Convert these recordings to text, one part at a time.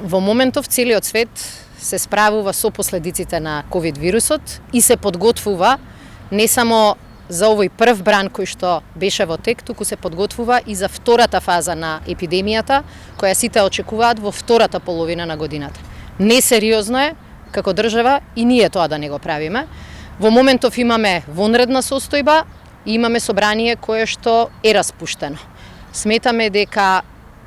Во моментов целиот свет се справува со последиците на ковид вирусот и се подготвува не само за овој прв бран кој што беше во тек, туку се подготвува и за втората фаза на епидемијата, која сите очекуваат во втората половина на годината. Несериозно е како држава и ние тоа да не го правиме. Во моментов имаме вонредна состојба и имаме собрание кое што е распуштено. Сметаме дека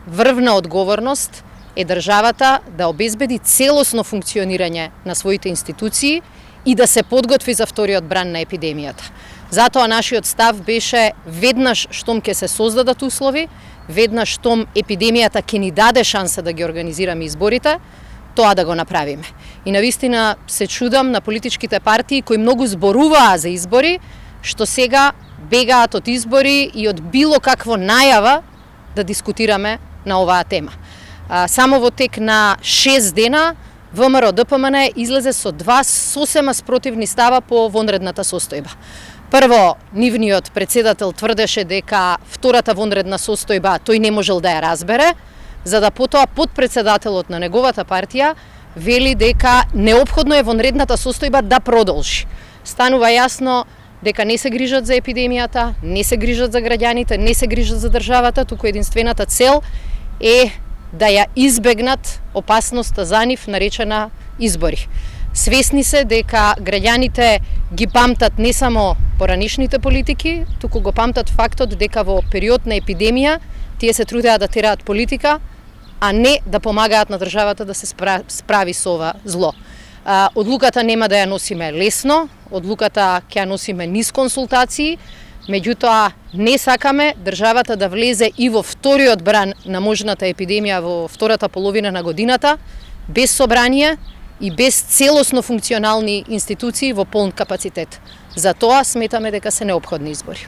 врвна одговорност е државата да обезбеди целосно функционирање на своите институции и да се подготви за вториот бран на епидемијата. Затоа нашиот став беше веднаш штом ќе се создадат услови, веднаш штом епидемијата ќе ни даде шанса да ги организираме изборите, тоа да го направиме. И навистина се чудам на политичките партии кои многу зборуваа за избори, што сега бегаат од избори и од било какво најава да дискутираме на оваа тема. Само во тек на 6 дена ВМРО ДПМН излезе со два сосема спротивни става по вонредната состојба. Прво, нивниот председател тврдеше дека втората вонредна состојба тој не можел да ја разбере, за да потоа подпредседателот на неговата партија вели дека неопходно е вонредната состојба да продолжи. Станува јасно дека не се грижат за епидемијата, не се грижат за граѓаните, не се грижат за државата, туку единствената цел е да ја избегнат опасноста за нив наречена избори. Свесни се дека граѓаните ги памтат не само поранишните политики, туку го памтат фактот дека во период на епидемија тие се трудеа да тераат политика, а не да помагаат на државата да се справи со ова зло. Одлуката нема да ја носиме лесно, одлуката ќе ја носиме низ консултации, меѓутоа не сакаме државата да влезе и во вториот бран на можната епидемија во втората половина на годината без собрание и без целосно функционални институции во полн капацитет. За тоа сметаме дека се неопходни избори.